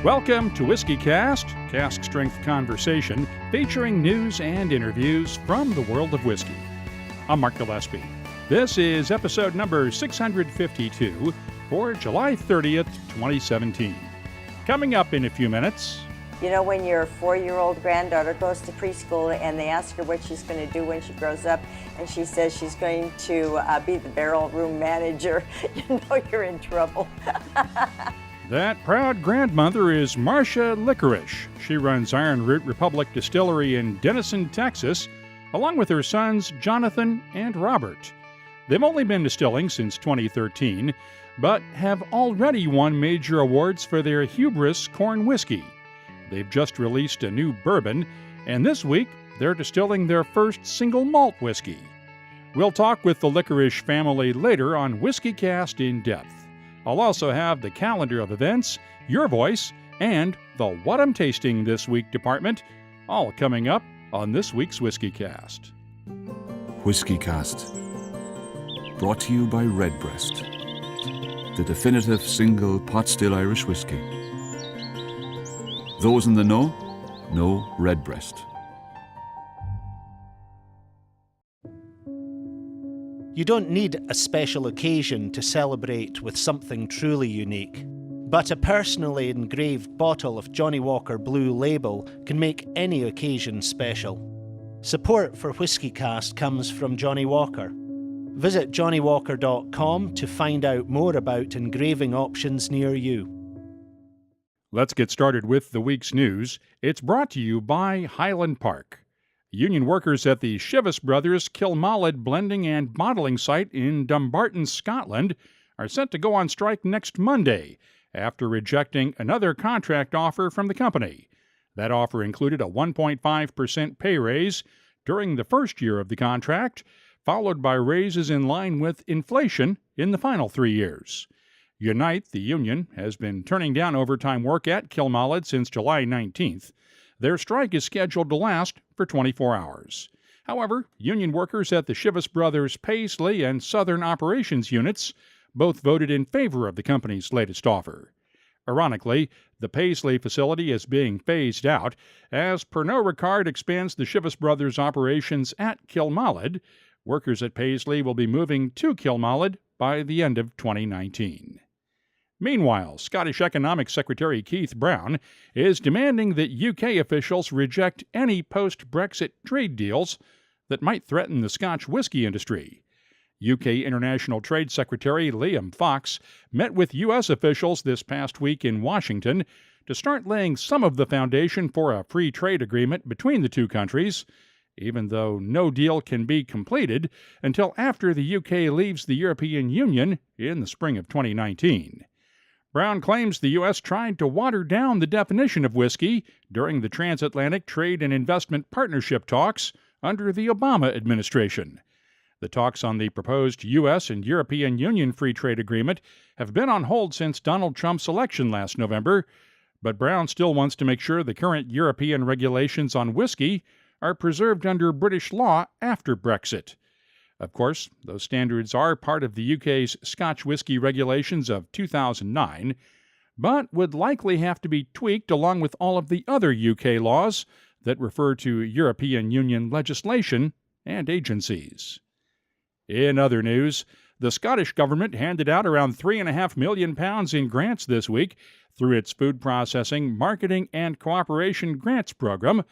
Welcome to WhiskyCast, cask strength conversation featuring news and interviews from the world of whiskey. I'm Mark Gillespie. This is episode number 652 for July 30th, 2017. Coming up in a few minutes. You know, when your 4-year-old granddaughter goes to preschool and they ask her what she's going to do when she grows up, and she says she's going to be the barrel room manager, you know you're in trouble. That proud grandmother is Marcia Likarish. She runs Ironroot Republic Distillery in Denison, Texas, along with her sons Jonathan and Robert. They've only been distilling since 2013, but have already won major awards for their Hubris corn whiskey. They've just released a new bourbon, and this week they're distilling their first single malt whiskey. We'll talk with the Likarish family later on WhiskyCast In-Depth. I'll also have the calendar of events, your voice, and the What I'm Tasting This Week department, all coming up on this week's WhiskyCast. WhiskyCast, brought to you by Redbreast, the definitive single pot still Irish whiskey. Those in the know Redbreast. You don't need a special occasion to celebrate with something truly unique. But a personally engraved bottle of Johnnie Walker Blue Label can make any occasion special. Support for WhiskyCast comes from Johnnie Walker. Visit johnniewalker.com to find out more about engraving options near you. Let's get started with the week's news. It's brought to you by Highland Park. Union workers at the Chivas Brothers Kilmallock blending and bottling site in Dumbarton, Scotland, are set to go on strike next Monday after rejecting another contract offer from the company. That offer included a 1.5% pay raise during the first year of the contract, followed by raises in line with inflation in the final 3 years. Unite, the union, has been turning down overtime work at Kilmallock since July 19th. Their strike is scheduled to last for 24 hours. However, union workers at the Chivas Brothers Paisley and Southern Operations units both voted in favor of the company's latest offer. Ironically, the Paisley facility is being phased out as Pernod Ricard expands the Chivas Brothers operations at Kilmallock. Workers at Paisley will be moving to Kilmallock by the end of 2019. Meanwhile, Scottish Economic Secretary Keith Brown is demanding that UK officials reject any post-Brexit trade deals that might threaten the Scotch whisky industry. UK International Trade Secretary Liam Fox met with US officials this past week in Washington to start laying some of the foundation for a free trade agreement between the two countries, even though no deal can be completed until after the UK leaves the European Union in the spring of 2019. Brown claims the U.S. tried to water down the definition of whiskey during the Transatlantic Trade and Investment Partnership talks under the Obama administration. The talks on the proposed U.S. and European Union Free Trade Agreement have been on hold since Donald Trump's election last November, but Brown still wants to make sure the current European regulations on whiskey are preserved under British law after Brexit. Of course, those standards are part of the UK's Scotch whisky regulations of 2009, but would likely have to be tweaked along with all of the other UK laws that refer to European Union legislation and agencies. In other news, the Scottish government handed out around £3.5 million in grants this week through its Food Processing, Marketing and Cooperation Grants Program,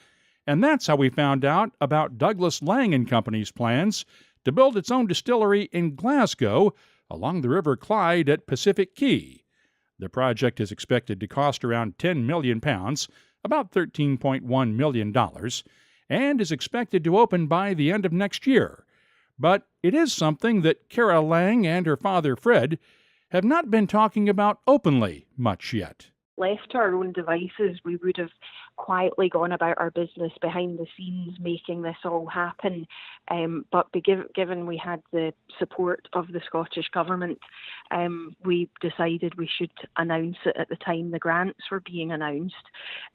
and that's how we found out about Douglas Laing Company's plans to build its own distillery in Glasgow along the River Clyde at Pacific Quay. The project is expected to cost around £10 million, about $13.1 million, and is expected to open by the end of next year. But it is something that Cara Laing and her father Fred have not been talking about openly much yet. Left to our own devices, we would have quietly gone about our business behind the scenes, making this all happen. But given we had the support of the Scottish Government, we decided we should announce it at the time the grants were being announced.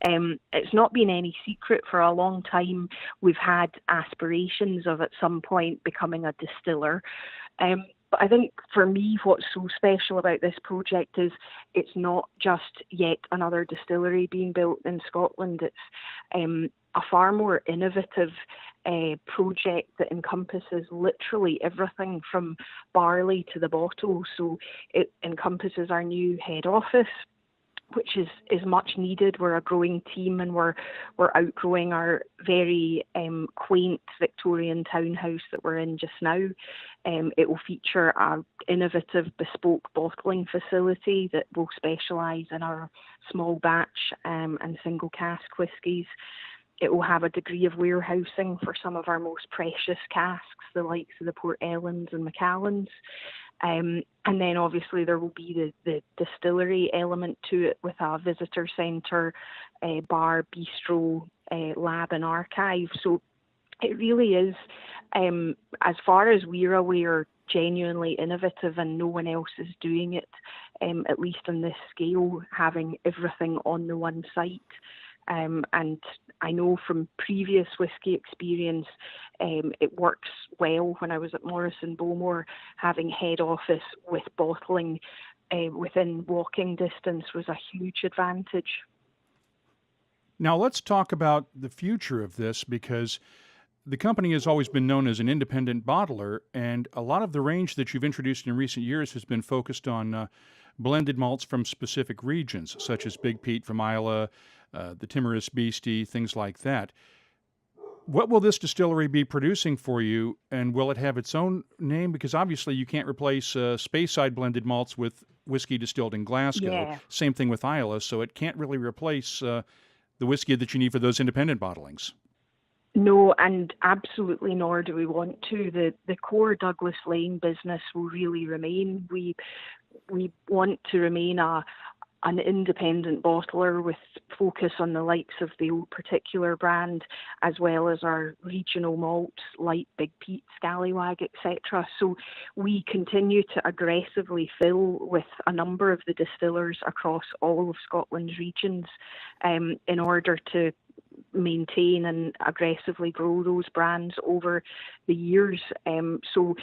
It's not been any secret for a long time. We've had aspirations of at some point becoming a distiller. But I think for me, what's so special about this project is it's not just yet another distillery being built in Scotland. It's a far more innovative project that encompasses literally everything from barley to the bottle. So it encompasses our new head office, which is much needed. We're a growing team, and we're outgrowing our very quaint Victorian townhouse that we're in just now. It will feature an innovative bespoke bottling facility that will specialise in our small batch and single cask whiskies. It will have a degree of warehousing for some of our most precious casks, the likes of the Port Ellens and Macallans. And then obviously there will be the distillery element to it, with a visitor centre, bar, bistro, lab and archive. So it really is, as far as we're aware, genuinely innovative, and no one else is doing it, at least on this scale, having everything on the one site. And I know from previous whisky experience, it works well. When I was at Morrison Bowmore, having head office with bottling within walking distance was a huge advantage. Now let's talk about the future of this, because the company has always been known as an independent bottler, and a lot of the range that you've introduced in recent years has been focused on blended malts from specific regions, such as Big Pete from Islay, the Timorous Beastie, things like that. What will this distillery be producing for you, and will it have its own name? Because obviously you can't replace Speyside blended malts with whiskey distilled in Glasgow. Yeah. Same thing with Islay, so it can't really replace the whiskey that you need for those independent bottlings. No, and absolutely nor do we want to. The core Douglas Laing business will really remain. We want to remain an independent bottler with focus on the likes of the Old Particular brand, as well as our regional malts like Big Pete, Scallywag, etc. So we continue to aggressively fill with a number of the distillers across all of Scotland's regions in order to maintain and aggressively grow those brands over the years. So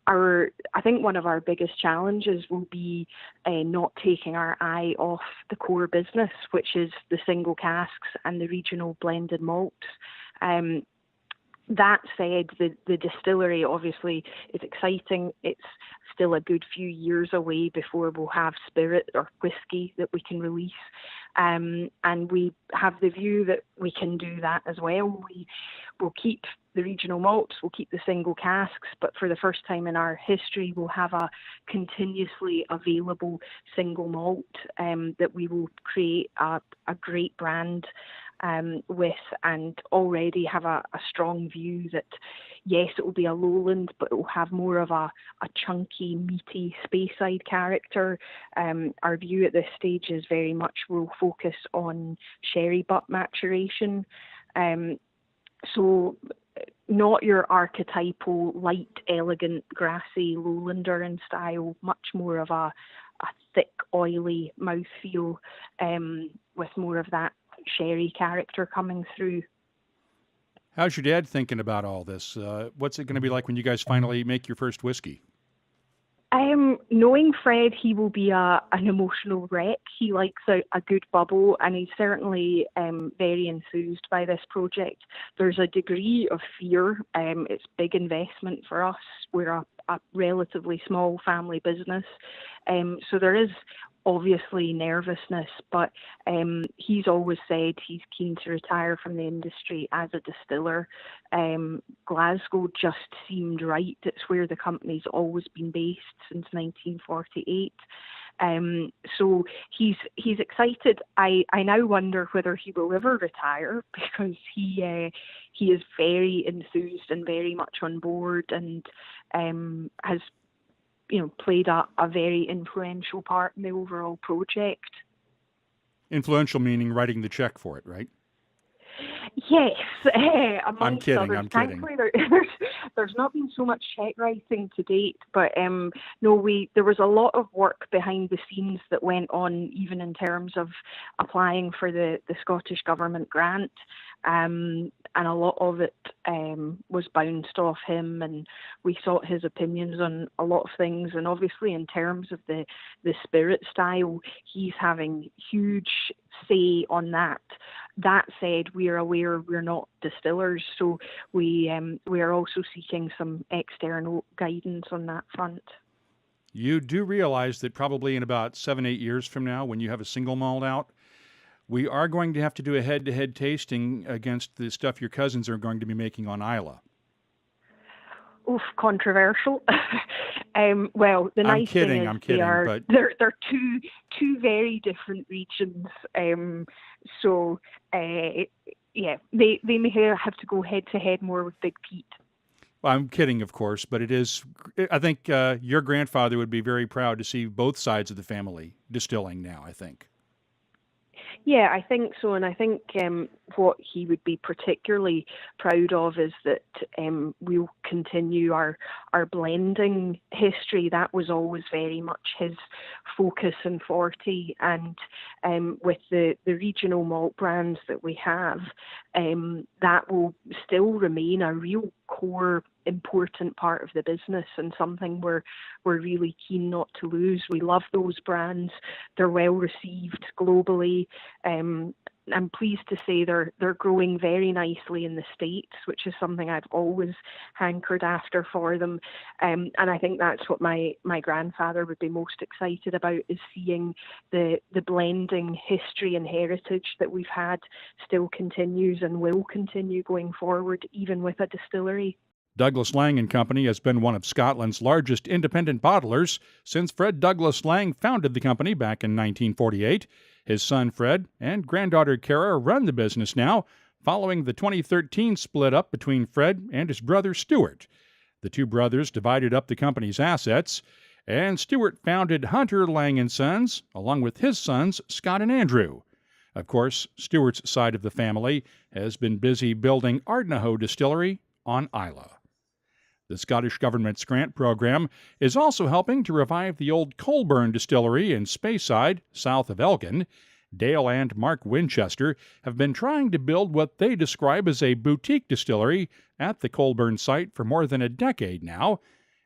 I think one of our biggest challenges will be not taking our eye off the core business, which is the single casks and the regional blended malts. That said, the distillery obviously is exciting. It's still a good few years away before we'll have spirit or whiskey that we can release. And we have the view that we can do that as well. We will keep the regional malts, we'll keep the single casks, but for the first time in our history, we'll have a continuously available single malt that we will create a great brand with, and already have a strong view that, yes, it will be a lowland, but it will have more of a chunky, meaty Speyside character. Our view at this stage is very much we'll focus on sherry butt maturation. So not your archetypal, light, elegant, grassy lowlander in style, much more of a thick, oily mouthfeel with more of that sherry character coming through. How's your dad thinking about all this? What's it going to be like when you guys finally make your first whiskey? Knowing Fred, he will be an emotional wreck. He likes a good bubble, and he's certainly very enthused by this project. There's a degree of fear. It's big investment for us. We're a relatively small family business. So there is obviously nervousness, but he's always said he's keen to retire from the industry as a distiller. Glasgow just seemed right. It's where the company's always been based since 1948. So he's excited. I now wonder whether he will ever retire, because he is very enthused and very much on board, and has played a very influential part in the overall project. Influential meaning writing the check for it, right? Yes. I'm kidding. Others. Thankfully, there's not been so much check writing to date, but there was a lot of work behind the scenes that went on, even in terms of applying for the Scottish Government grant. and a lot of it was bounced off him, and we sought his opinions on a lot of things. And obviously, in terms of the spirit style, he's having huge say on that. That said, we are aware we're not distillers, so we are also seeking some external guidance on that front. You do realize that probably in about 7-8 years from now, when you have a single malt out, we are going to have to do a head-to-head tasting against the stuff your cousins are going to be making on Islay. Oof, controversial. Well, the nice thing is they're two very different regions. Yeah, they may have to go head-to-head more with Big Pete. Well, I'm kidding, of course, but it is. I think your grandfather would be very proud to see both sides of the family distilling now, I think. Yeah, I think so. And I think what he would be particularly proud of is that we'll continue our blending history. That was always very much his focus and forte. And with the regional malt brands that we have, that will still remain a real core important part of the business, and something we're really keen not to lose. We love those brands. They're well received globally. I'm pleased to say they're growing very nicely in the States, which is something I've always hankered after for them. And I think that's what my grandfather would be most excited about, is seeing the blending history and heritage that we've had still continues and will continue going forward, even with a distillery. Douglas Laing Company has been one of Scotland's largest independent bottlers since Fred Douglas Laing founded the company back in 1948. His son Fred and granddaughter Cara run the business now, following the 2013 split up between Fred and his brother Stuart. The two brothers divided up the company's assets, and Stuart founded Hunter Laing & Sons, along with his sons Scott and Andrew. Of course, Stuart's side of the family has been busy building Ardnahoe Distillery on Islay. The Scottish Government's grant program is also helping to revive the old Colburn Distillery in Speyside, south of Elgin. Dale and Mark Winchester have been trying to build what they describe as a boutique distillery at the Colburn site for more than a decade now,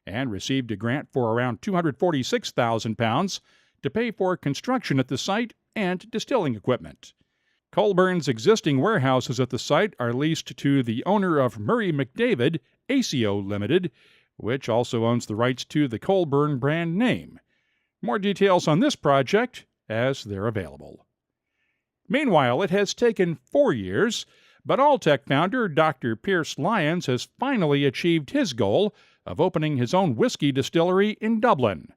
and received a grant for around £246,000 to pay for construction at the site and distilling equipment. Colburn's existing warehouses at the site are leased to the owner of Murray McDavid, ACO Limited, which also owns the rights to the Colburn brand name. More details on this project as they're available. Meanwhile, it has taken 4 years, but Alltech founder Dr. Pearse Lyons has finally achieved his goal of opening his own whiskey distillery in Dublin.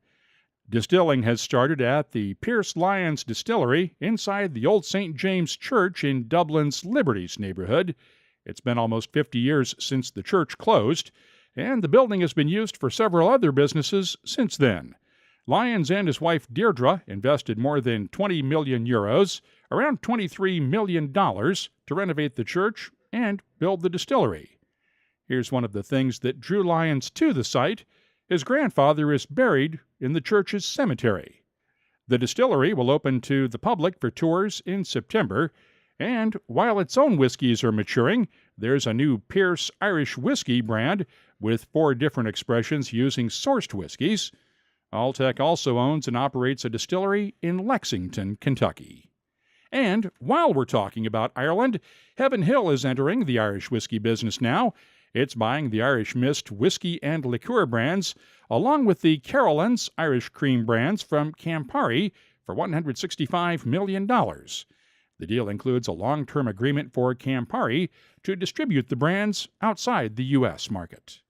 Distilling has started at the Pearse Lyons Distillery inside the Old St. James Church in Dublin's Liberties neighborhood. It's been almost 50 years since the church closed, and the building has been used for several other businesses since then. Lyons and his wife Deirdre invested more than €20 million, around $23 million, to renovate the church and build the distillery. Here's one of the things that drew Lyons to the site. His grandfather is buried in the church's cemetery. The distillery will open to the public for tours in September, and while its own whiskies are maturing, there's a new Pearse Irish whiskey brand with 4 different expressions using sourced whiskies. Alltech also owns and operates a distillery in Lexington, Kentucky. And while we're talking about Ireland, Heaven Hill is entering the Irish whiskey business now. It's buying the Irish Mist whiskey and liqueur brands, along with the Carolyn's Irish cream brands from Campari for $165 million. The deal includes a long-term agreement for Campari to distribute the brands outside the U.S. market.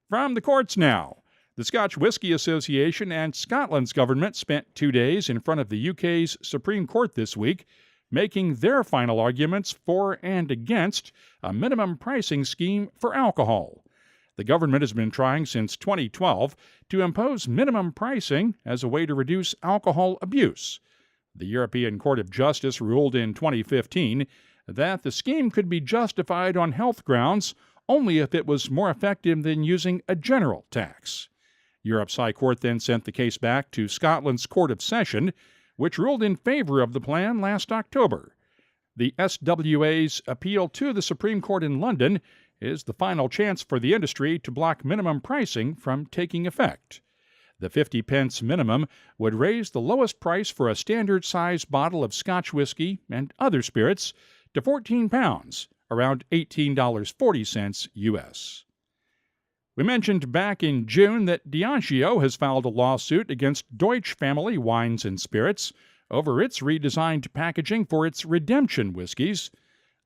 From the courts now, the Scotch Whisky Association and Scotland's government spent 2 days in front of the UK's Supreme Court this week, making their final arguments for and against a minimum pricing scheme for alcohol. The government has been trying since 2012 to impose minimum pricing as a way to reduce alcohol abuse. The European Court of Justice ruled in 2015 that the scheme could be justified on health grounds only if it was more effective than using a general tax. Europe's High Court then sent the case back to Scotland's Court of Session, which ruled in favor of the plan last October. The SWA's appeal to the Supreme Court in London is the final chance for the industry to block minimum pricing from taking effect. The 50 pence minimum would raise the lowest price for a standard-size bottle of Scotch whiskey and other spirits to £14, around $18.40 U.S. We mentioned back in June that Diageo has filed a lawsuit against Deutsch Family Wines and Spirits over its redesigned packaging for its Redemption whiskies.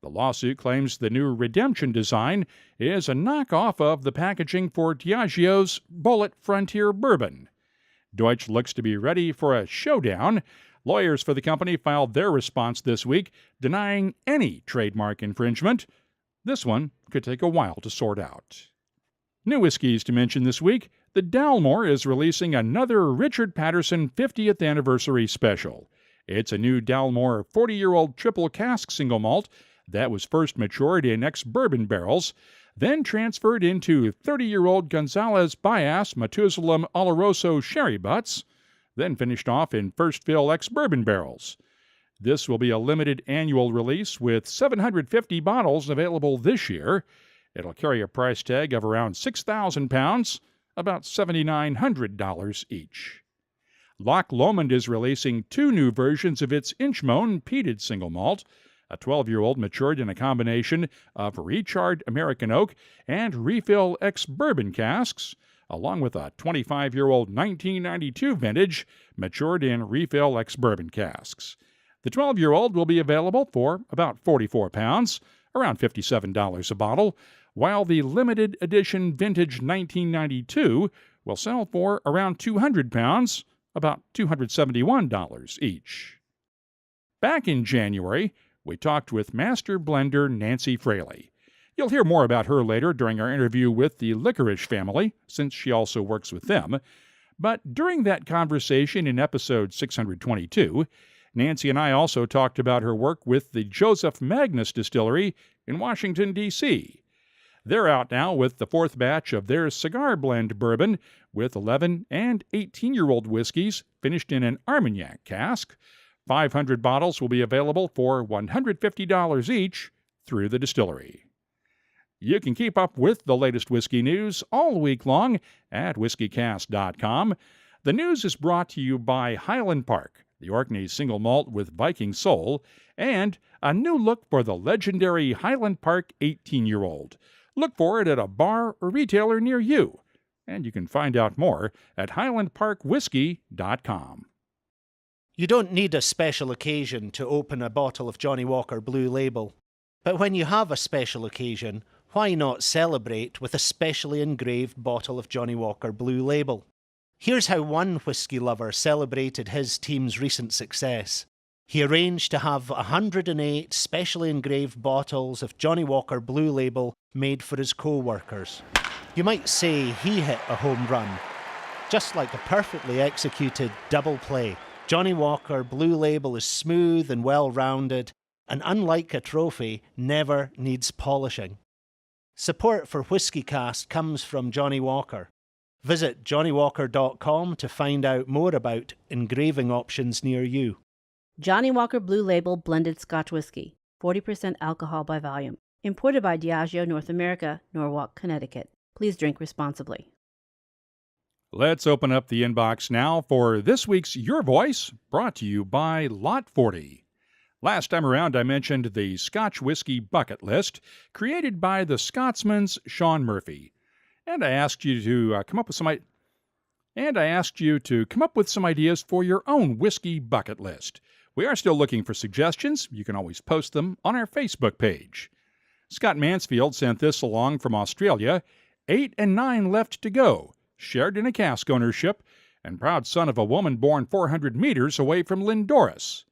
The lawsuit claims the new Redemption design is a knockoff of the packaging for Diageo's Bulleit Frontier Bourbon. Deutsch looks to be ready for a showdown. Lawyers for the company filed their response this week, denying any trademark infringement. This one could take a while to sort out. New whiskies to mention this week. The Dalmore is releasing another Richard Patterson 50th Anniversary Special. It's a new Dalmore 40-year-old triple cask single malt that was first matured in ex-bourbon barrels, then transferred into 30-year-old Gonzalez Bias Matusalem Oloroso sherry butts, then finished off in first-fill ex-bourbon barrels. This will be a limited annual release with 750 bottles available this year. It'll carry a price tag of around £6,000, about $7,900 each. Loch Lomond is releasing two new versions of its Inchmoan peated single malt, a 12-year-old matured in a combination of recharred American oak and refill ex-bourbon casks, along with a 25-year-old 1992 vintage matured in refill ex-bourbon casks. The 12-year-old will be available for about £44, around $57 a bottle, while the limited edition vintage 1992 will sell for around £200, about $271 each. Back in January, we talked with master blender Nancy Fraley. You'll hear more about her later during our interview with the Likarish family, since she also works with them. But during that conversation in episode 622, Nancy and I also talked about her work with the Joseph Magnus Distillery in Washington, D.C. They're out now with the fourth batch of their cigar blend bourbon with 11 and 18-year-old whiskeys finished in an Armagnac cask. 500 bottles will be available for $150 each through the distillery. You can keep up with the latest whiskey news all week long at WhiskyCast.com. The news is brought to you by Highland Park, the Orkney single malt with Viking soul, and a new look for the legendary Highland Park 18-year-old. Look for it at a bar or retailer near you, and you can find out more at HighlandParkWhiskey.com. You don't need a special occasion to open a bottle of Johnnie Walker Blue Label. But when you have a special occasion, why not celebrate with a specially engraved bottle of Johnnie Walker Blue Label? Here's how one whiskey lover celebrated his team's recent success. He arranged to have 108 specially engraved bottles of Johnnie Walker Blue Label made for his co-workers. You might say he hit a home run. Just like a perfectly executed double play, Johnnie Walker Blue Label is smooth and well-rounded, and unlike a trophy, never needs polishing. Support for WhiskyCast comes from Johnnie Walker. Visit johnnywalker.com to find out more about engraving options near you. Johnnie Walker Blue Label Blended Scotch Whiskey, 40% alcohol by volume. Imported by Diageo North America, Norwalk, Connecticut. Please drink responsibly. Let's open up the inbox now for this week's Your Voice, brought to you by Lot 40. Last time around, I mentioned the Scotch Whiskey Bucket List, created by the Scotsman's Sean Murphy. And I asked you to come up with some ideas for your own whiskey bucket list. We are still looking for suggestions. You can always post them on our Facebook page. Scott Mansfield sent this along from Australia. 8 and 9 left to go, shared in a cask ownership, and proud son of a woman born 400 meters away from Lindoris.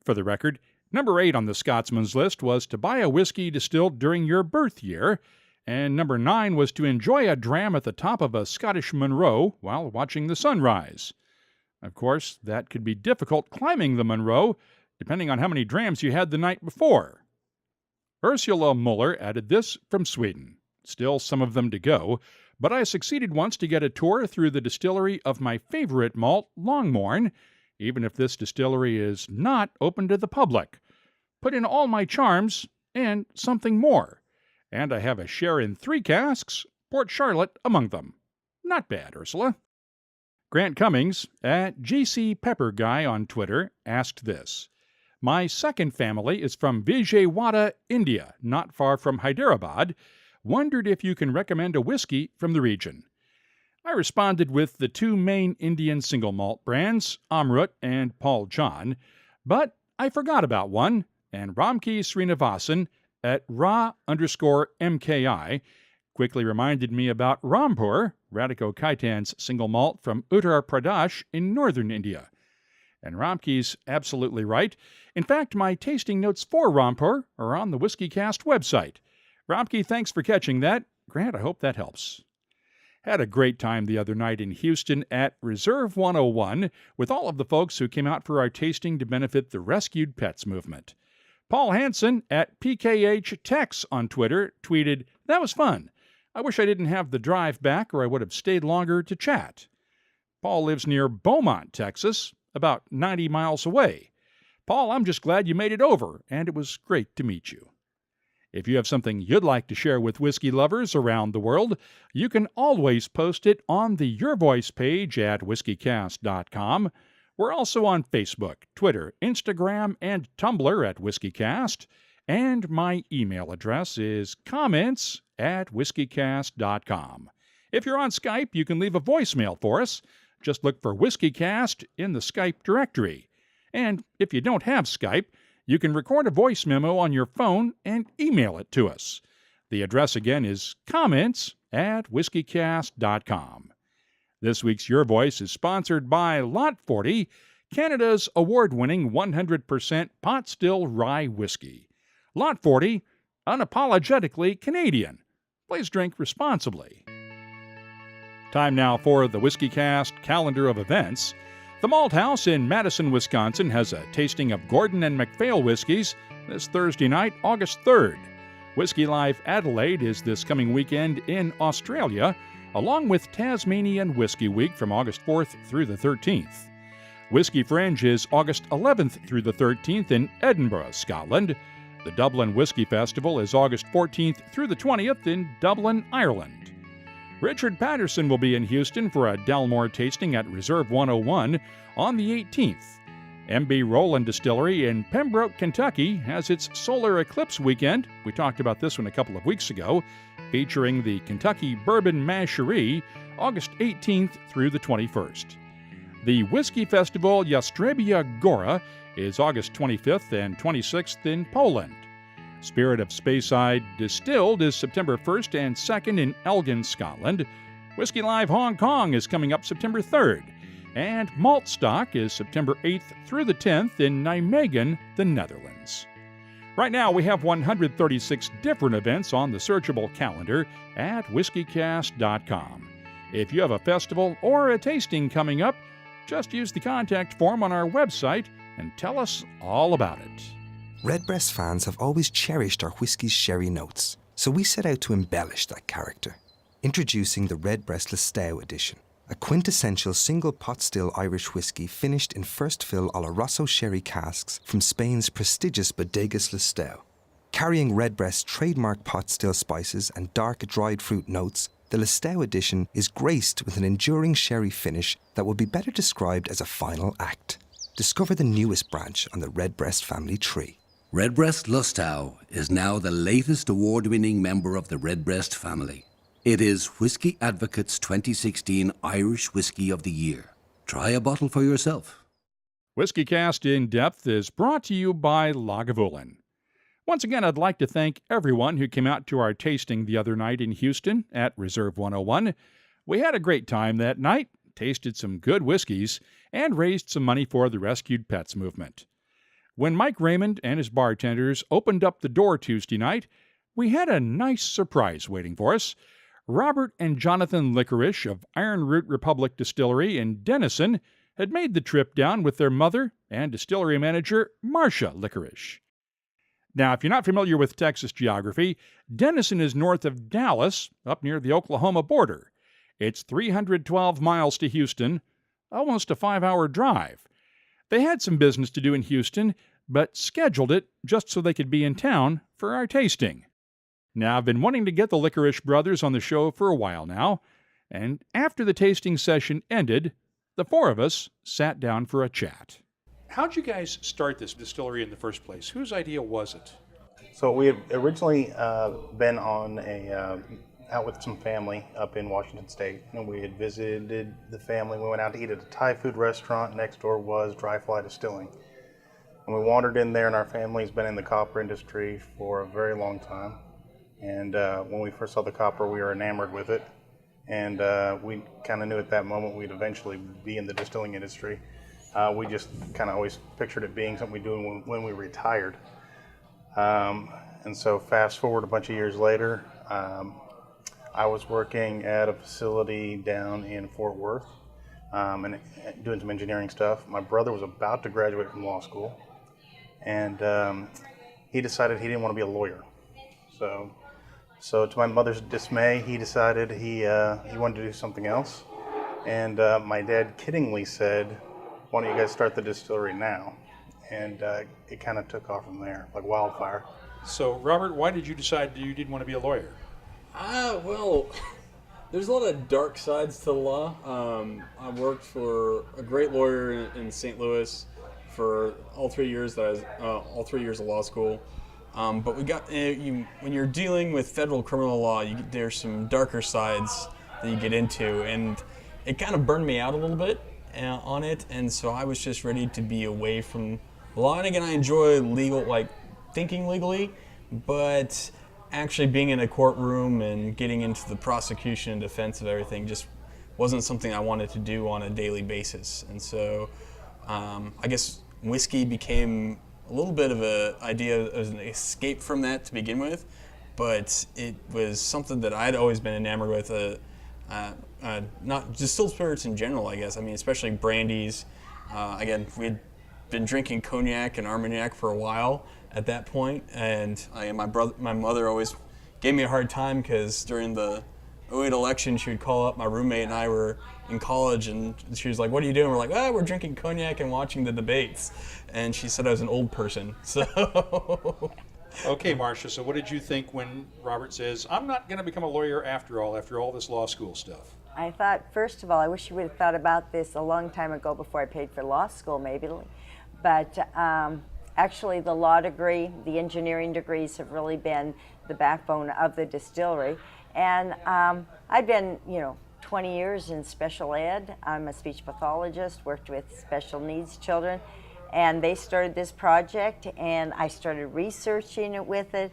For the record, number 8 on the Scotsman's list was to buy a whiskey distilled during your birth year, and number 9 was to enjoy a dram at the top of a Scottish Munro while watching the sunrise. Of course, that could be difficult climbing the Munro, depending on how many drams you had the night before. Ursula Muller added this from Sweden. Still some of them to go, but I succeeded once to get a tour through the distillery of my favorite malt, Longmorn, even if this distillery is not open to the public. put in all my charms and something more. And I have a share in 3 casks, Port Charlotte among them. Not bad, Ursula. Grant Cummings, at GC Pepper Guy on Twitter, asked this. My second family is from Vijayawada, India, not far from Hyderabad. Wondered if you can recommend a whiskey from the region. I responded with the 2 main Indian single malt brands, Amrut and Paul John, but I forgot about one, and Ramki Srinivasan at Ra_MKI quickly reminded me about Rampur, Radhiko Kaitan's single malt from Uttar Pradesh in northern India. And Ramki's absolutely right. In fact, my tasting notes for Rampur are on the WhiskyCast website. Ramki, thanks for catching that. Grant, I hope that helps. Had a great time the other night in Houston at Reserve 101 with all of the folks who came out for our tasting to benefit the Rescued Pets movement. Paul Hansen at PKH Tex on Twitter tweeted, "That was fun. I wish I didn't have the drive back or I would have stayed longer to chat." Paul lives near Beaumont, Texas, about 90 miles away. Paul, I'm just glad you made it over, and it was great to meet you. If you have something you'd like to share with whiskey lovers around the world, you can always post it on the Your Voice page at whiskycast.com. We're also on Facebook, Twitter, Instagram, and Tumblr at WhiskyCast, and my email address is comments@whiskycast.com. If you're on Skype, you can leave a voicemail for us. Just look for WhiskyCast in the Skype directory. And if you don't have Skype, you can record a voice memo on your phone and email it to us. The address again is comments@whiskycast.com. This week's Your Voice is sponsored by Lot 40, Canada's award-winning 100% pot still rye whiskey. Lot 40, unapologetically Canadian. Please drink responsibly. Time now for the WhiskyCast calendar of events. The Malt House in Madison, Wisconsin has a tasting of Gordon and MacPhail whiskies this Thursday night, August 3rd. Whiskey Live Adelaide is this coming weekend in Australia, along with Tasmanian Whiskey Week from August 4th through the 13th. Whiskey Fringe is August 11th through the 13th in Edinburgh, Scotland. The Dublin Whiskey Festival is August 14th through the 20th in Dublin, Ireland. Richard Patterson will be in Houston for a Dalmore tasting at Reserve 101 on the 18th. M.B. Rowland Distillery in Pembroke, Kentucky has its Solar Eclipse weekend. We talked about this one a couple of weeks ago, featuring the Kentucky Bourbon Masherie, August 18th through the 21st. The Whiskey Festival Jastrzębia Góra is August 25th and 26th in Poland. Spirit of Speyside Distilled is September 1st and 2nd in Elgin, Scotland. Whiskey Live Hong Kong is coming up September 3rd. And Malt Stock is September 8th through the 10th in Nijmegen, the Netherlands. Right now, we have 136 different events on the searchable calendar at whiskycast.com. If you have a festival or a tasting coming up, just use the contact form on our website and tell us all about it. Redbreast fans have always cherished our whiskey's sherry notes, so we set out to embellish that character. Introducing the Redbreast Listowel edition, a quintessential single pot still Irish whiskey finished in first fill Oloroso sherry casks from Spain's prestigious Bodegas Listowel. Carrying Redbreast's trademark pot still spices and dark dried fruit notes, the Listowel edition is graced with an enduring sherry finish that would be better described as a final act. Discover the newest branch on the Redbreast family tree. Redbreast Listowel is now the latest award-winning member of the Redbreast family. It is Whisky Advocate's 2016 Irish Whisky of the Year. Try a bottle for yourself. WhiskyCast In-Depth is brought to you by Lagavulin. Once again, I'd like to thank everyone who came out to our tasting the other night in Houston at Reserve 101. We had a great time that night, tasted some good whiskeys, and raised some money for the Rescued Pets movement. When Mike Raymond and his bartenders opened up the door Tuesday night, we had a nice surprise waiting for us. Robert and Jonathan Likarish of Ironroot Republic Distillery in Denison had made the trip down with their mother and distillery manager Marcia Likarish. Now, if you're not familiar with Texas geography, Denison is north of Dallas, up near the Oklahoma border. It's 312 miles to Houston, almost a 5-hour drive. They had some business to do in Houston, but scheduled it just so they could be in town for our tasting. Now, I've been wanting to get the Likarish brothers on the show for a while now, and after the tasting session ended, the four of us sat down for a chat. How'd you guys start this distillery in the first place? Whose idea was it? So we had originally been on out with some family up in Washington State, and we had visited the family. We went out to eat at a Thai food restaurant. Next door was Dry Fly Distilling. And we wandered in there, and our family's been in the copper industry for a very long time. And when we first saw the copper, we were enamored with it. And we kind of knew at that moment we'd eventually be in the distilling industry. We just kind of always pictured it being something we do when we retired. And so fast forward a bunch of years later, I was working at a facility down in Fort Worth and doing some engineering stuff. My brother was about to graduate from law school, and he decided he didn't want to be a lawyer. So to my mother's dismay, he decided he wanted to do something else. And my dad kiddingly said, "Why don't you guys start the distillery now?" And it kind of took off from there, like wildfire. So, Robert, why did you decide you didn't want to be a lawyer? Well, there's a lot of dark sides to the law. I worked for a great lawyer in St. Louis for all 3 years that I was all 3 years of law school. But we got when you're dealing with federal criminal law, there's some darker sides that you get into, and it kind of burned me out a little bit on it, and so I was just ready to be away from the law. And again, I enjoy thinking legally, but actually being in a courtroom and getting into the prosecution and defense of everything just wasn't something I wanted to do on a daily basis. And so I guess whiskey became a little bit of an idea as an escape from that to begin with, but it was something that I'd always been enamored with, not distilled spirits in general, I guess. I mean, especially brandies. Again, we'd been drinking cognac and Armagnac for a while at that point, and my mother always gave me a hard time because during the 2008 election, she would call up my roommate and I were in college, and she was like, "What are you doing?" We're like, we're drinking cognac and watching the debates. And she said I was an old person, so. Okay, Marcia, so what did you think when Robert says, "I'm not going to become a lawyer after all this law school stuff"? I thought, first of all, I wish you would have thought about this a long time ago before I paid for law school, maybe. But actually, the law degree, the engineering degrees have really been the backbone of the distillery. And I've been, 20 years in special ed. I'm a speech pathologist, worked with special needs children. And they started this project, and I started researching it with it.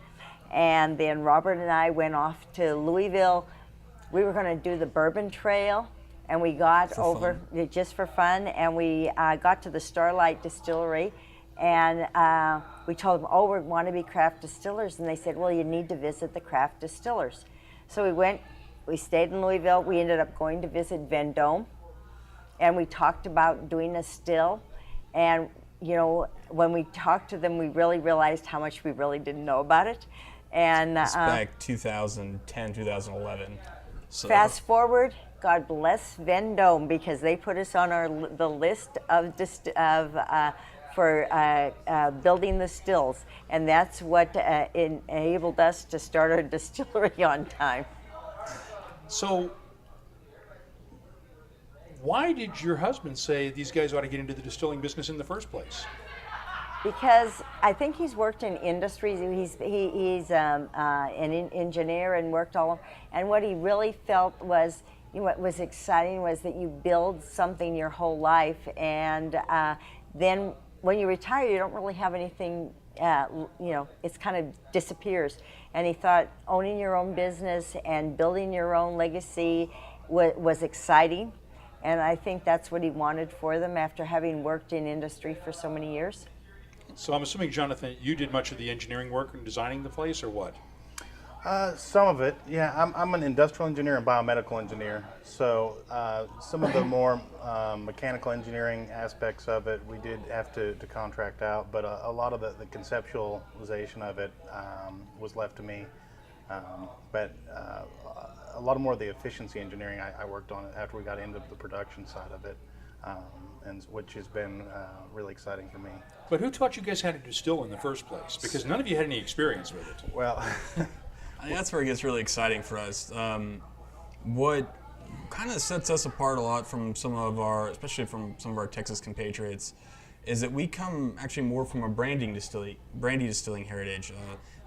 And then Robert and I went off to Louisville. We were going to do the Bourbon Trail, and we got just for fun, and we got to the Starlight Distillery, and we told them, we want to be craft distillers, and they said, well, you need to visit the craft distillers. So we went, we stayed in Louisville. We ended up going to visit Vendôme, and we talked about doing a still, and when we talked to them, we really realized how much we really didn't know about it. And it's back 2010, 2011. So. Fast forward, God bless Vendôme, because they put us on the list of for building the stills, and that's what enabled us to start our distillery on time. So, why did your husband say these guys ought to get into the distilling business in the first place? Because I think he's worked in industries. He's an engineer and worked all over. And what he really felt was, what was exciting was that you build something your whole life, and then when you retire, you don't really have anything. It's kind of disappears. And he thought owning your own business and building your own legacy was exciting. And I think that's what he wanted for them after having worked in industry for so many years. So I'm assuming, Jonathan, you did much of the engineering work in designing the place, or what? Some of it, yeah. I'm an industrial engineer and biomedical engineer. So some of the more mechanical engineering aspects of it, we did have to contract out. But a lot of the conceptualization of it was left to me. But a lot more of the efficiency engineering I worked on after we got into the production side of it. and which has been really exciting for me. But who taught you guys how to distill in the first place? Because none of you had any experience with it. Well, I think that's where it gets really exciting for us. What kind of sets us apart a lot from some of our, especially from some of our Texas compatriots, is that we come actually more from a brandy distilling heritage.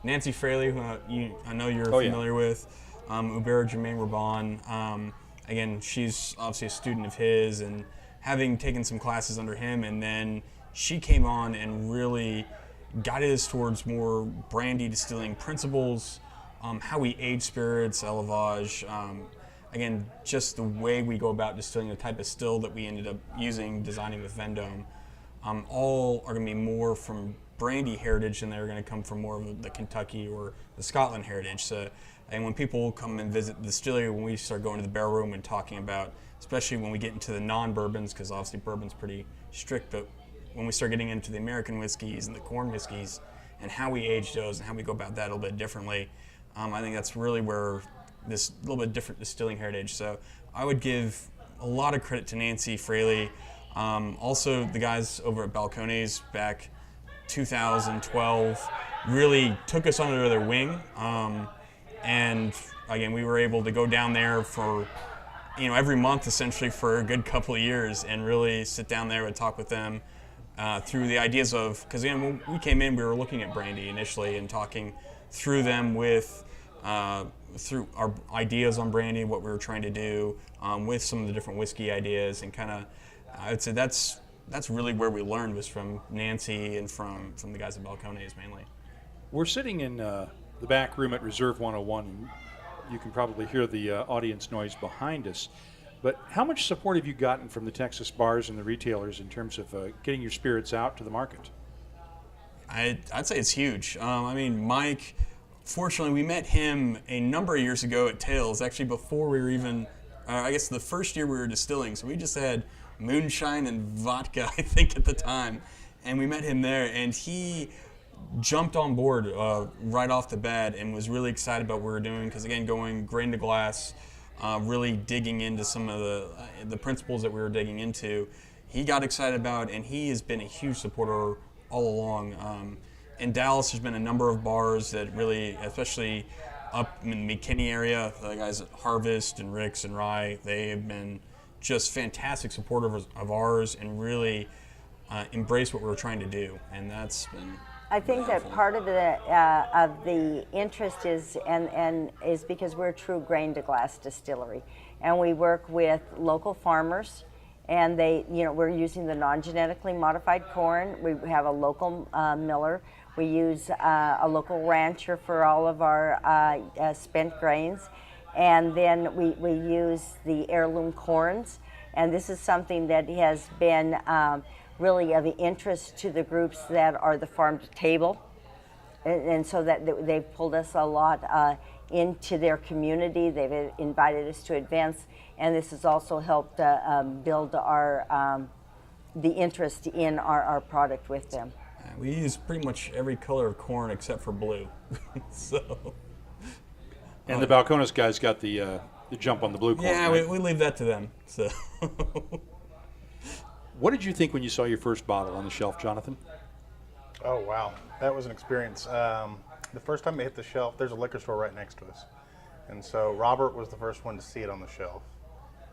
Nancy Fraley, who I know you're familiar with, Hubert Germain Raban. Again, she's obviously a student of his, and having taken some classes under him, and then she came on and really guided us towards more brandy distilling principles, how we age spirits, élevage, again, just the way we go about distilling, the type of still that we ended up designing with Vendome, all are going to be more from brandy heritage than they're going to come from more of the Kentucky or the Scotland heritage. So, and when people come and visit the distillery, when we start going to the barrel room and talking about, especially when we get into the non-bourbons, because obviously bourbon's pretty strict, but when we start getting into the American whiskeys and the corn whiskeys and how we age those and how we go about that a little bit differently, I think that's really where this little bit different distilling heritage. So I would give a lot of credit to Nancy Fraley, also the guys over at Balcones back 2012 really took us under their wing, and again we were able to go down there for every month essentially for a good couple of years and really sit down there and talk with them through the ideas of, because again when we came in we were looking at brandy initially and talking through them with through our ideas on brandy, what we were trying to do with some of the different whiskey ideas, and kind of I'd say that's really where we learned, was from Nancy and from the guys at Balcones mainly. We're sitting in the back room at Reserve 101, and you can probably hear the audience noise behind us. But how much support have you gotten from the Texas bars and the retailers in terms of getting your spirits out to the market? I'd say it's huge. I mean, Mike, fortunately, we met him a number of years ago at Tales, actually before we were even, I guess the first year we were distilling. So we just had moonshine and vodka, I think, at the time. And we met him there, and he jumped on board right off the bat and was really excited about what we were doing, because, again, going grain to glass, really digging into some of the principles that we were digging into, he got excited about, and he has been a huge supporter all along. In Dallas, there's been a number of bars that really, especially up in the McKinney area, the guys at Harvest and Rick's and Rye, they have been just fantastic supporters of ours and really embrace what we're trying to do, and that's been. I think that part of the interest is is because we're a true grain to glass distillery, and we work with local farmers, and we're using the non-genetically modified corn. We have a local miller. We use a local rancher for all of our spent grains. And then we use the heirloom corns. And this is something that has been really of interest to the groups that are the farm to table. And so that they've pulled us a lot into their community. They've invited us to events. And this has also helped build the interest in our product with them. We use pretty much every color of corn except for blue. So. And the Balcones guys got the jump on the blue corn. Yeah, right? we leave that to them. So. What did you think when you saw your first bottle on the shelf, Jonathan? Oh wow, that was an experience. The first time it hit the shelf, there's a liquor store right next to us, and so Robert was the first one to see it on the shelf,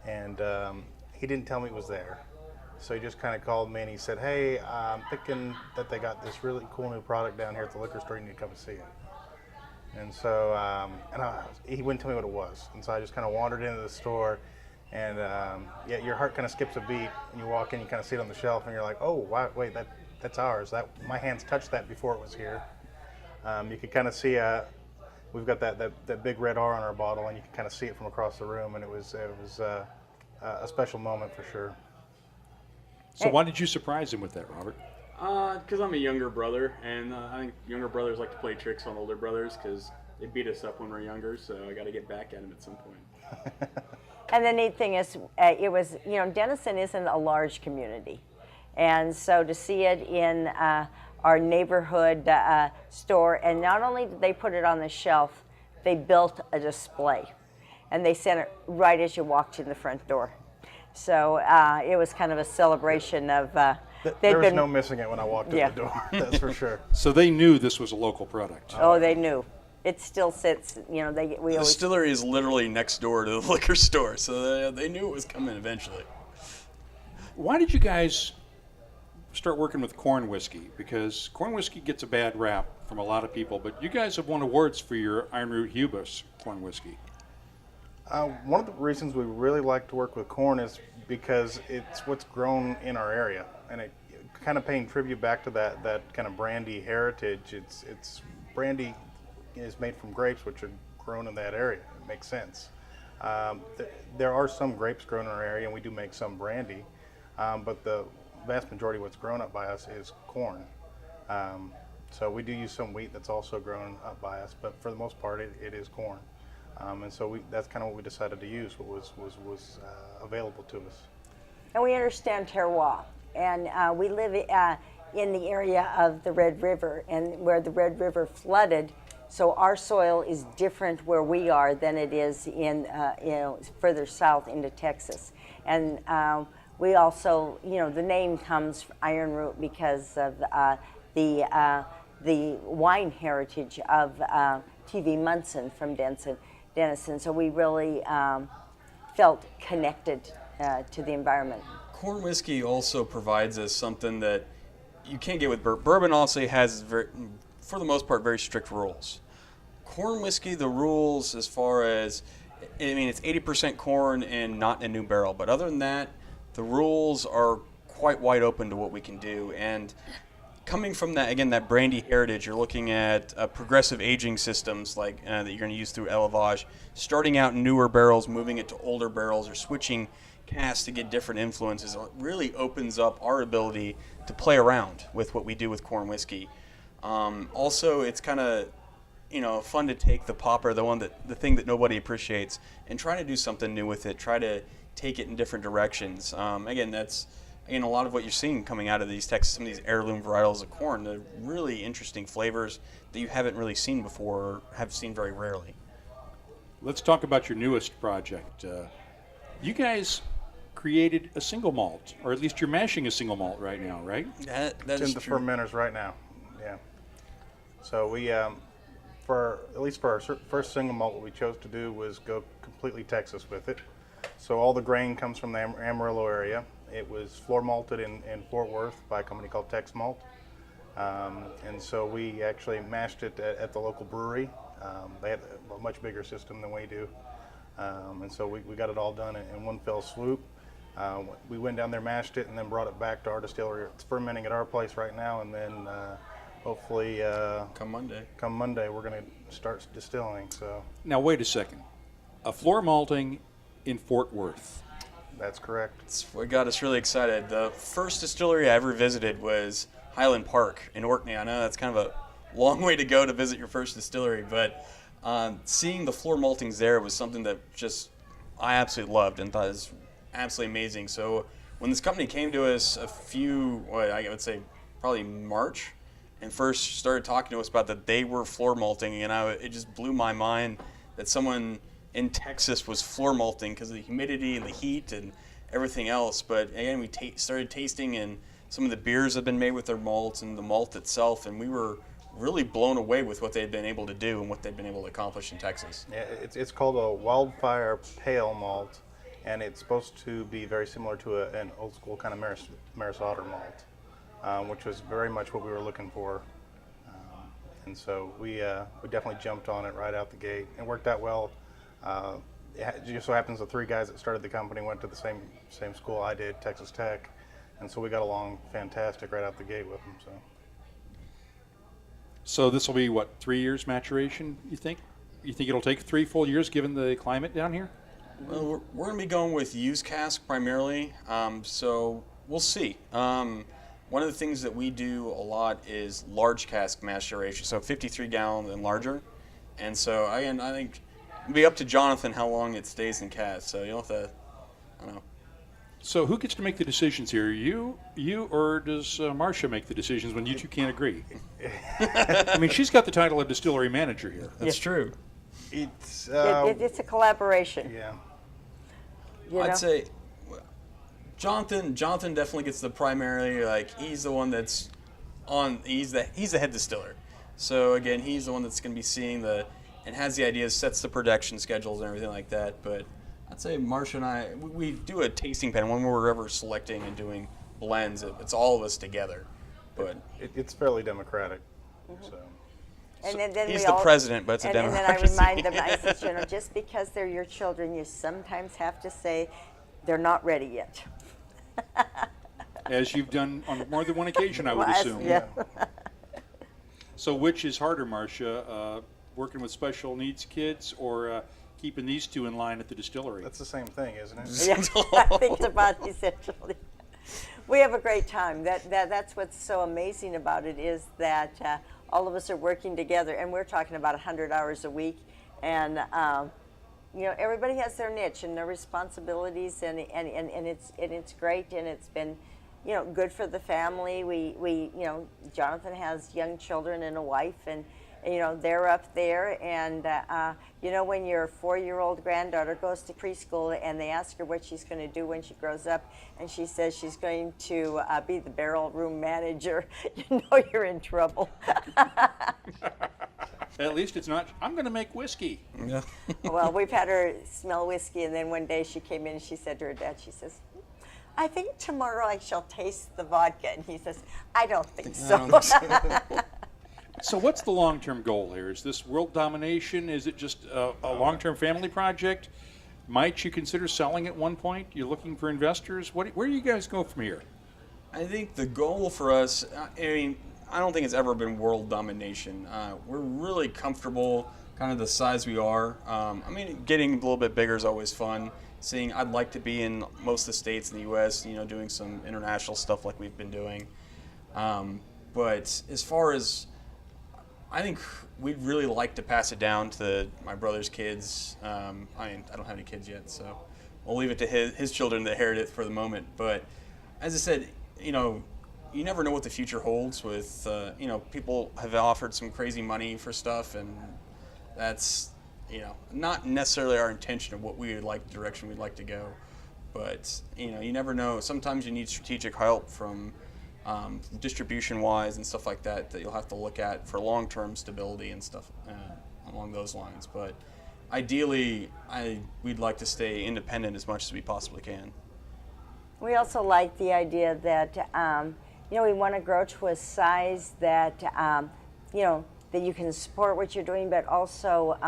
and he didn't tell me it was there. So he just kind of called me and he said, "Hey, I'm thinking that they got this really cool new product down here at the liquor store. You need to come and see it." And so he wouldn't tell me what it was. And so I just kind of wandered into the store, and your heart kind of skips a beat. And you walk in, you kind of see it on the shelf, and you're like, "Oh, wow, wait, that's ours. My hands touched that before it was here." You could kind of see we've got that big red R on our bottle, and you can kind of see it from across the room, and it was a special moment for sure. So why did you surprise him with that, Robert? Because I'm a younger brother, and I think younger brothers like to play tricks on older brothers because they beat us up when we're younger, so I got to get back at them at some point. And the neat thing is, Denison isn't a large community. And so to see it in our neighborhood store, and not only did they put it on the shelf, they built a display. And they sent it right as you walked in the front door. So it was kind of a celebration of. There was no missing it when I walked in the door. That's for sure. So they knew this was a local product. Oh, they knew. It still sits. You know, The distillery is literally next door to the liquor store, so they knew it was coming eventually. Why did you guys start working with corn whiskey? Because corn whiskey gets a bad rap from a lot of people, but you guys have won awards for your Ironroot Hubris corn whiskey. One of the reasons we really like to work with corn is because it's what's grown in our area, and it kind of paying tribute back to that kind of brandy heritage. It's brandy is made from grapes which are grown in that area. It makes sense. There are some grapes grown in our area, and we do make some brandy, but the vast majority of what's grown up by us is corn. So we do use some wheat that's also grown up by us, but for the most part, it is corn. And so that's kind of what we decided to use, what was available to us. And we understand terroir, and we live in the area of the Red River, and where the Red River flooded. So our soil is different where we are than it is in further south into Texas. And we also, the name comes from Ironroot because of the wine heritage of T.V. Munson from Denison. So we really felt connected to the environment. Corn whiskey also provides us something that you can't get with bourbon. Bourbon also has, for the most part, very strict rules. Corn whiskey, the rules as far as, it's 80% corn and not in a new barrel. But other than that, the rules are quite wide open to what we can do. And coming from that, again, that brandy heritage, you're looking at progressive aging systems like that you're going to use through élevage, starting out in newer barrels, moving it to older barrels, or switching casks to get different influences. It really opens up our ability to play around with what we do with corn whiskey. Also, it's kind of fun to take the popper, the thing that nobody appreciates, and try to do something new with it. Try to take it in different directions. That's a lot of what you're seeing coming out of these Texas, some of these heirloom varietals of corn. They're really interesting flavors that you haven't really seen before, or have seen very rarely. Let's talk about your newest project. You guys created a single malt, or at least you're mashing a single malt right now, right? That it's is in the true. fermenters right now. Yeah. So we, for our first single malt, what we chose to do was go completely Texas with it. So all the grain comes from the Amarillo area. It was floor malted in Fort Worth by a company called Tex Malt. And so we actually mashed it at the local brewery. They had a much bigger system than we do. And so we got it all done in one fell swoop. We went down there, mashed it, and then brought it back to our distillery. It's fermenting at our place right now, and then hopefully come Monday we're going to start distilling. So now wait a second, a floor malting in Fort Worth. That's correct. It's what got us really excited. The first distillery I ever visited was Highland Park in Orkney. I know that's kind of a long way to go to visit your first distillery, but seeing the floor maltings there was something that I absolutely loved and thought was absolutely amazing. So when this company came to us I would say probably March, and first started talking to us about that they were floor malting, and it just blew my mind that someone in Texas was floor malting because of the humidity and the heat and everything else. But again, we started tasting, and some of the beers have been made with their malts and the malt itself, and we were really blown away with what they'd been able to do and what they'd been able to accomplish in Texas. Yeah, it's called a Wildfire Pale Malt, and it's supposed to be very similar to an old school kind of Maris Otter malt, which was very much what we were looking for. And so we definitely jumped on it right out the gate, and worked out well. It just so happens the three guys that started the company went to the same school I did, Texas Tech, and so we got along fantastic right out the gate with them. So this will be, 3 years maturation, you think? You think it'll take 3 full years given the climate down here? Well, we're going to be going with used cask primarily, so we'll see. One of the things that we do a lot is large cask maturation, so 53 gallon and larger. And so I think it'll be up to Jonathan how long it stays in cask, so you'll have to, I don't know. So who gets to make the decisions here? You, or does Marcia make the decisions when you two can't agree? I mean, she's got the title of distillery manager here. That's true. It's it's a collaboration. Yeah. I'd say Jonathan definitely gets the primary, like, he's the one that's he's the head distiller. So again, he's the one that's going to be seeing and has the ideas, sets the production schedules and everything like that. But I'd say Marcia and I, we do a tasting pen when we're ever selecting and doing blends. It's all of us together. But it's fairly democratic. So. And then he's the president, but it's a democracy. And then I remind them, I said, just because they're your children, you sometimes have to say they're not ready yet. As you've done on more than one occasion, I would assume. Yeah. So which is harder, Marcia, working with special needs kids or keeping these two in line at the distillery? That's the same thing, isn't it? Yeah, I think about it essentially. We have a great time. That's what's so amazing about it is that all of us are working together, and we're talking about 100 hours a week, and everybody has their niche and their responsibilities, and it's great, and it's been good for the family. We Jonathan has young children and a wife, and they're up there, and when your 4-year-old granddaughter goes to preschool and they ask her what she's going to do when she grows up, and she says she's going to be the barrel room manager, you're in trouble. At least it's not, I'm going to make whiskey. Yeah. Well, we've had her smell whiskey, and then one day she came in and she said to her dad, she says, I think tomorrow I shall taste the vodka. And he says, I don't think so. So what's the long-term goal here? Is this world domination? Is it just a long-term family project? Might you consider selling at one point? You're looking for investors? Where do you guys go from here? I think the goal for us, I don't think it's ever been world domination. We're really comfortable kind of the size we are. Getting a little bit bigger is always fun. I'd like to be in most of the states in the U.S., doing some international stuff like we've been doing. But as far as, I think we'd really like to pass it down to my brother's kids. I don't have any kids yet, so we'll leave it to his children to inherit it for the moment. But as I said, you never know what the future holds with, people have offered some crazy money for stuff, and that's, not necessarily our intention of what we would like, the direction we'd like to go. But, you never know. Sometimes you need strategic help from distribution-wise and stuff like that you'll have to look at for long-term stability and stuff along those lines. But ideally, we'd like to stay independent as much as we possibly can. We also like the idea that, we want to grow to a size that, that you can support what you're doing, but also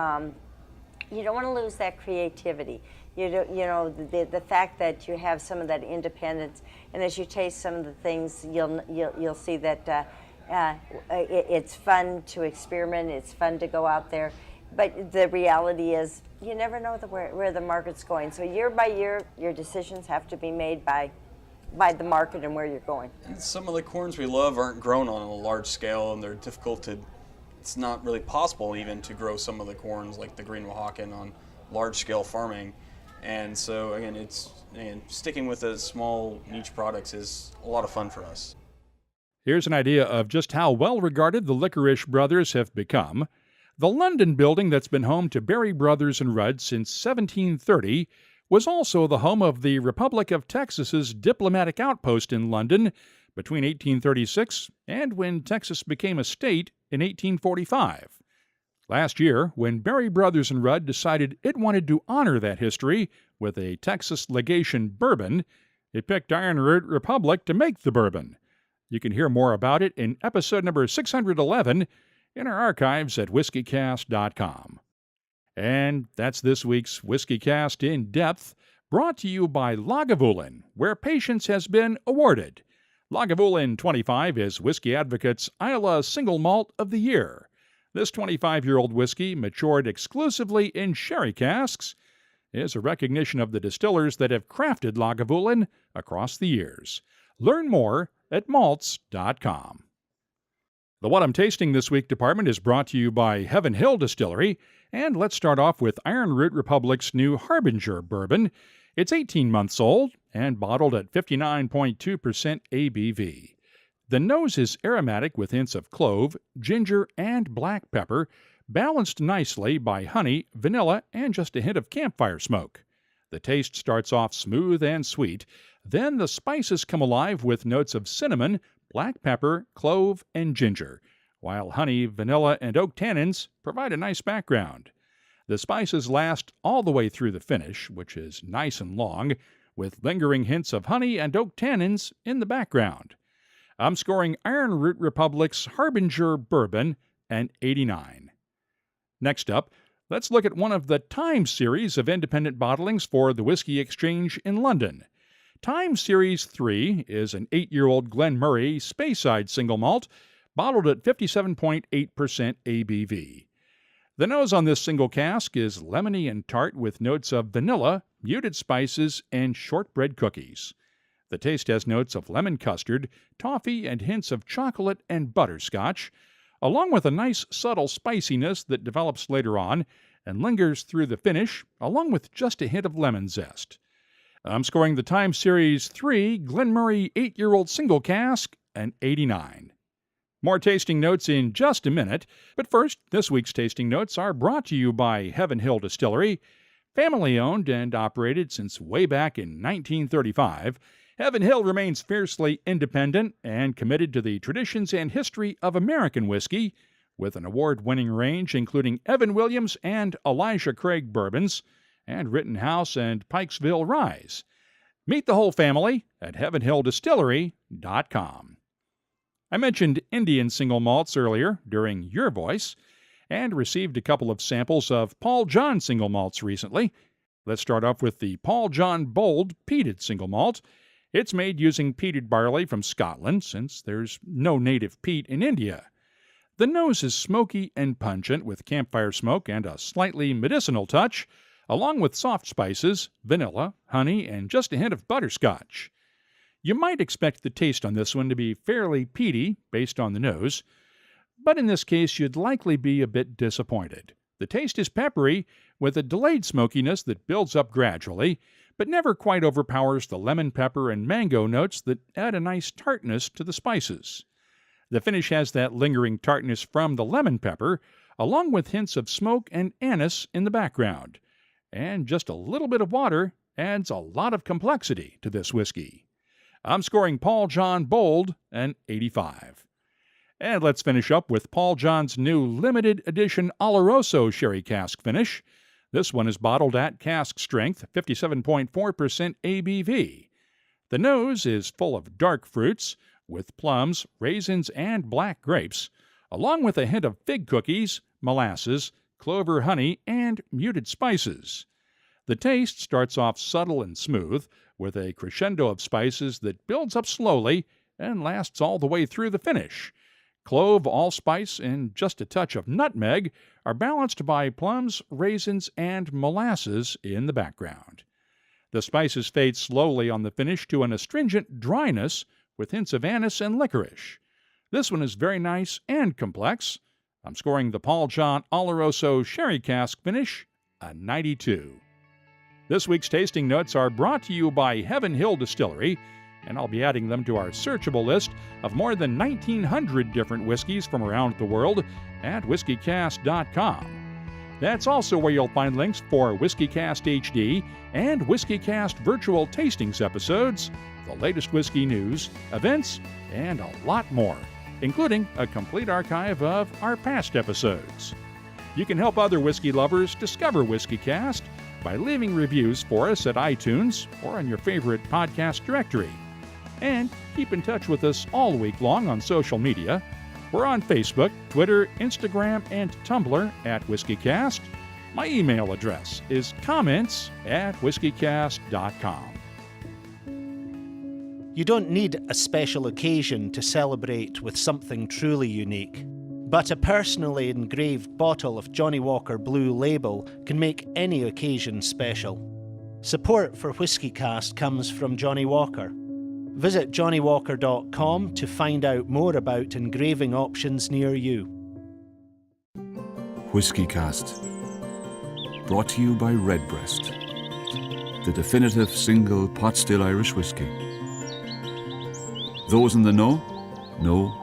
you don't want to lose that creativity. The fact that you have some of that independence, and as you taste some of the things, you'll see that it's fun to experiment. It's fun to go out there, but the reality is you never know where the market's going. So year by year, your decisions have to be made by the market and where you're going. And some of the corns we love aren't grown on a large scale, and they're difficult to. It's not really possible even to grow some of the corns like the Green Oaxacan on large-scale farming. And so, again, sticking with the small niche products is a lot of fun for us. Here's an idea of just how well-regarded the Likarish brothers have become. The London building that's been home to Berry Brothers and Rudd since 1730 was also the home of the Republic of Texas's diplomatic outpost in London between 1836 and when Texas became a state in 1845. Last year, when Berry Brothers and Rudd decided it wanted to honor that history with a Texas Legation Bourbon, it picked Ironroot Republic to make the bourbon. You can hear more about it in episode number 611 in our archives at WhiskyCast.com. And that's this week's WhiskyCast In-Depth, brought to you by Lagavulin, where patience has been awarded. Lagavulin 25 is Whiskey Advocate's Islay Single Malt of the Year. This 25-year-old whiskey, matured exclusively in sherry casks, is a recognition of the distillers that have crafted Lagavulin across the years. Learn more at malts.com. The What I'm Tasting This Week department is brought to you by Heaven Hill Distillery, and let's start off with Ironroot Republic's new Harbinger Bourbon. It's 18 months old and bottled at 59.2% ABV. The nose is aromatic with hints of clove, ginger, and black pepper, balanced nicely by honey, vanilla, and just a hint of campfire smoke. The taste starts off smooth and sweet. Then the spices come alive with notes of cinnamon, black pepper, clove, and ginger, while honey, vanilla, and oak tannins provide a nice background. The spices last all the way through the finish, which is nice and long, with lingering hints of honey and oak tannins in the background. I'm scoring Ironroot Republic's Harbinger Bourbon an 89. Next up, let's look at one of the Time series of independent bottlings for the Whiskey Exchange in London. Time Series 3 is an 8-year-old Glenmorangie Speyside single malt, bottled at 57.8% ABV. The nose on this single cask is lemony and tart with notes of vanilla, muted spices, and shortbread cookies. The taste has notes of lemon custard, toffee, and hints of chocolate and butterscotch, along with a nice subtle spiciness that develops later on and lingers through the finish, along with just a hint of lemon zest. I'm scoring the Time Series 3 Glenmorangie 8-year-old single cask an 89. More tasting notes in just a minute, but first, this week's tasting notes are brought to you by Heaven Hill Distillery. Family-owned and operated since way back in 1935, Heaven Hill remains fiercely independent and committed to the traditions and history of American whiskey, with an award-winning range including Evan Williams and Elijah Craig bourbons, and Rittenhouse and Pikesville Ryes. Meet the whole family at heavenhilldistillery.com. I mentioned Indian single malts earlier during Your Voice, and received a couple of samples of Paul John single malts recently. Let's start off with the Paul John Bold peated single malt. It's made using peated barley from Scotland, since there's no native peat in India. The nose is smoky and pungent with campfire smoke and a slightly medicinal touch, along with soft spices, vanilla, honey, and just a hint of butterscotch. You might expect the taste on this one to be fairly peaty based on the nose, but in this case you'd likely be a bit disappointed. The taste is peppery, with a delayed smokiness that builds up gradually, but never quite overpowers the lemon pepper and mango notes that add a nice tartness to the spices. The finish has that lingering tartness from the lemon pepper, along with hints of smoke and anise in the background. And just a little bit of water adds a lot of complexity to this whiskey. I'm scoring Paul John Bold an 85. And let's finish up with Paul John's new limited edition Oloroso sherry cask finish. This one is bottled at cask strength, 57.4% ABV. The nose is full of dark fruits, with plums, raisins, and black grapes, along with a hint of fig cookies, molasses, clover honey, and muted spices. The taste starts off subtle and smooth, with a crescendo of spices that builds up slowly and lasts all the way through the finish. Clove, allspice, and just a touch of nutmeg are balanced by plums, raisins, and molasses in the background. The spices fade slowly on the finish to an astringent dryness with hints of anise and licorice. This one is very nice and complex. I'm scoring the Paul John Oloroso sherry cask finish a 92. This week's tasting notes are brought to you by Heaven Hill Distillery, and I'll be adding them to our searchable list of more than 1,900 different whiskeys from around the world at WhiskyCast.com. That's also where you'll find links for WhiskyCast HD and WhiskyCast virtual tastings episodes, the latest whiskey news, events, and a lot more, including a complete archive of our past episodes. You can help other whiskey lovers discover WhiskyCast by leaving reviews for us at iTunes or on your favorite podcast directory. And keep in touch with us all week long on social media. We're on Facebook, Twitter, Instagram, and Tumblr at WhiskyCast. My email address is comments@whiskycast.com. You don't need a special occasion to celebrate with something truly unique, but a personally engraved bottle of Johnnie Walker Blue Label can make any occasion special. Support for WhiskyCast comes from Johnnie Walker. Visit johnniewalker.com to find out more about engraving options near you. WhiskyCast, brought to you by Redbreast, the definitive single pot still Irish whiskey. Those in the know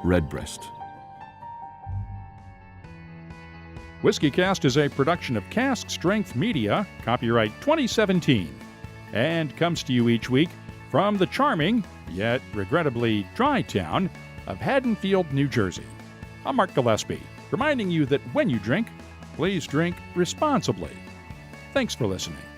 Redbreast. WhiskyCast is a production of Cask Strength Media, copyright 2017. and comes to you each week from the charming, yet regrettably dry town of Haddonfield, New Jersey. I'm Mark Gillespie, reminding you that when you drink, please drink responsibly. Thanks for listening.